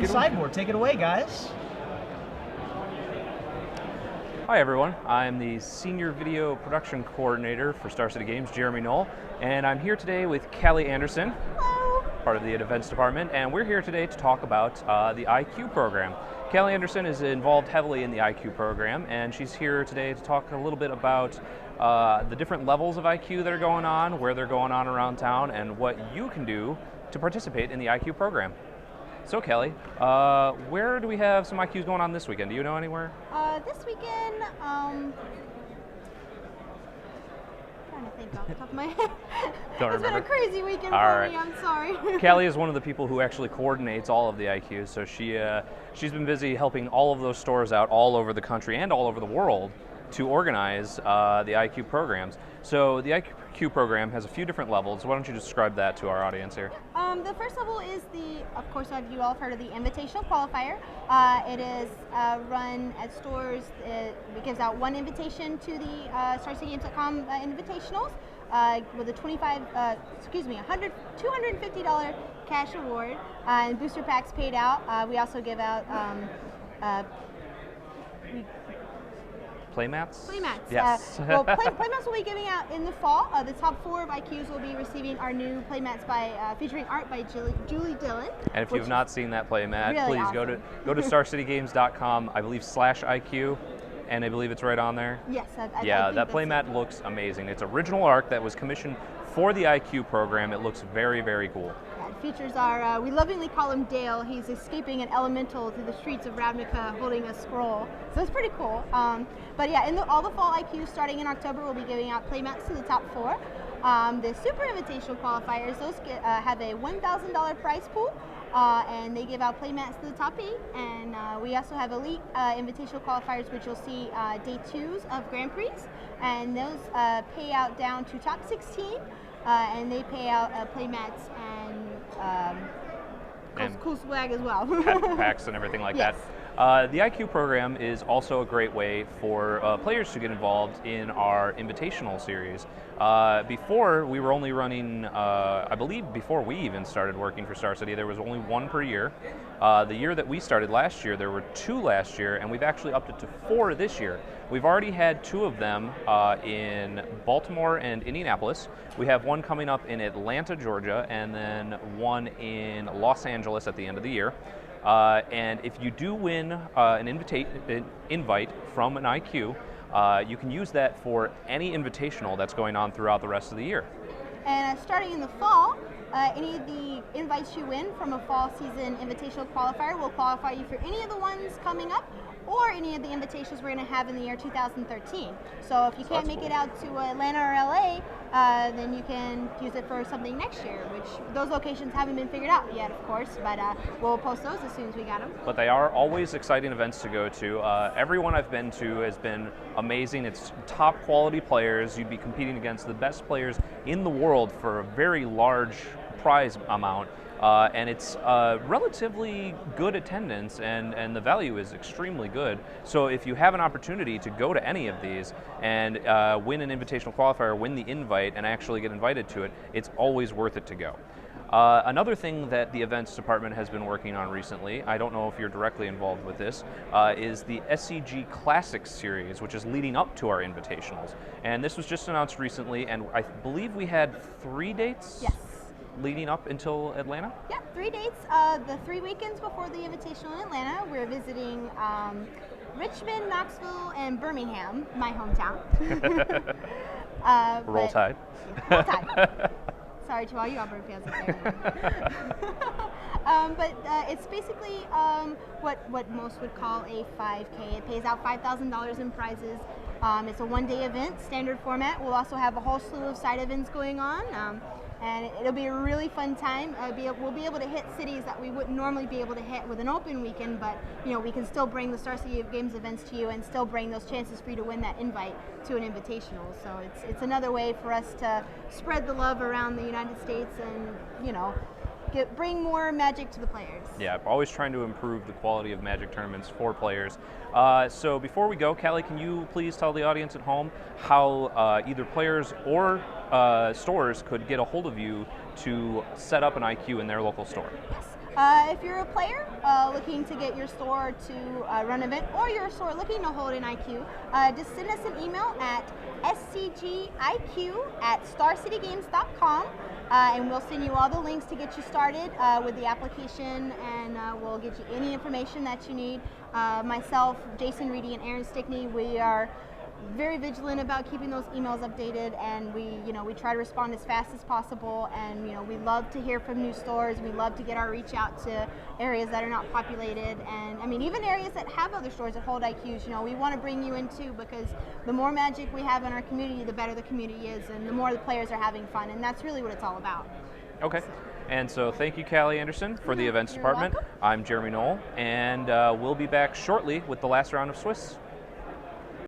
King Sideboard. Take it away, guys. Hi everyone, I'm the Senior Video Production Coordinator for Star City Games, Jeremy Knoll, and I'm here today with Callie Anderson, Hello. part of the Events Department, and we're here today to talk about the IQ program. Callie Anderson is involved heavily in the IQ program, and she's here today to talk a little bit about the different levels of IQ that are going on, where they're going on around town, and what you can do to participate in the IQ program. So Callie, where do we have some IQs going on this weekend? Do you know anywhere? This weekend, trying to think off the top of my head. Don't It's been a crazy weekend All for right. me, I'm sorry. Callie is one of the people who actually coordinates all of the IQs, so she's been busy helping all of those stores out all over the country and all over the world to organize the IQ programs. So the IQ program has a few different levels. Why don't you describe that to our audience here? The first level is of course, you all have heard of the Invitational Qualifier. It is run at stores. It gives out one invitation to the StarCityGames.com invitationals with a $250 cash reward and booster packs paid out. We also give out Playmats? Playmats. Yes. Playmats will be giving out in the fall. The top 4 of IQs will be receiving our new playmats featuring art by Julie Dillon. And if you've not seen that playmat, really please awesome. go to StarCityGames.com, I believe /IQ, and I believe it's right on there. Yes. I think That that's playmat it. looks amazing. It's original art that was commissioned for the IQ program. It looks very, very cool. Features are, we lovingly call him Dale. He's escaping an elemental through the streets of Ravnica holding a scroll. So it's pretty cool. But yeah, all the fall IQs starting in October, we'll be giving out playmats to the top 4. The Super Invitational Qualifiers, those have a $1,000 prize pool. And they give out playmats to the top 8. And we also have Elite Invitational Qualifiers, which you'll see day 2s of Grand Prix. And those pay out down to top 16. And they pay out playmats and cool swag as well. Packs and everything like yes. that. The IQ program is also a great way for players to get involved in our invitational series. Before, we were only running, I believe before we even started working for Star City, there was only 1 per year. The year that we started last year, there were 2 last year, and we've actually upped it to 4 this year. We've already had 2 of them in Baltimore and Indianapolis. We have 1 coming up in Atlanta, Georgia, and then 1 in Los Angeles at the end of the year. And if you do win an invite from an IQ, you can use that for any invitational that's going on throughout the rest of the year. And starting in the fall, any of the invites you win from a fall season invitational qualifier will qualify you for any of the ones coming up or any of the invitations we're going to have in the year 2013. So if you can't make it out to Atlanta or LA, then you can use it for something next year, which those locations haven't been figured out yet, of course, but we'll post those as soon as we got them. But they are always exciting events to go to. Everyone I've been to has been amazing. It's top quality players. You'd be competing against the best players in the world for a very large prize amount. And it's relatively good attendance, and the value is extremely good. So if you have an opportunity to go to any of these and win an invitational qualifier, win the invite, and actually get invited to it, it's always worth it to go. Another thing that the events department has been working on recently, I don't know if you're directly involved with this, is the SCG Classics series, which is leading up to our invitationals. And this was just announced recently, and I believe we had 3 dates? Yes. Leading up until Atlanta? Yeah, 3 dates. The 3 weekends before the Invitational in Atlanta, we're visiting Richmond, Knoxville, and Birmingham, my hometown. Roll Tide. Roll Tide. Sorry to all you Auburn fans out there. But it's basically what most would call a 5K. It pays out $5,000 in prizes. It's a 1-day event, standard format. We'll also have a whole slew of side events going on. And it'll be a really fun time. We'll be able to hit cities that we wouldn't normally be able to hit with an open weekend, but we can still bring the Star City Games events to you and still bring those chances for you to win that invite to an invitational. So it's another way for us to spread the love around the United States and bring more Magic to the players. Yeah, always trying to improve the quality of Magic tournaments for players. So before we go, Callie, can you please tell the audience at home how either players or stores could get a hold of you to set up an IQ in their local store? Yes. If you're a player looking to get your store to run an event, or your store looking to hold an IQ, just send us an email at scgiq@starcitygames.com, and we'll send you all the links to get you started with the application, and we'll get you any information that you need. Myself, Jason Reedy, and Aaron Stickney, we are very vigilant about keeping those emails updated, and we try to respond as fast as possible, and we love to hear from new stores. We love to get our reach out to areas that are not populated, and I mean even areas that have other stores that hold IQs. We want to bring you in too, because the more Magic we have in our community, the better the community is, and the more the players are having fun, and that's really what it's all about. Okay. And so thank you, Callie Anderson, for the events You're department. welcome. I'm Jeremy Knoll, and we'll be back shortly with the last round of Swiss.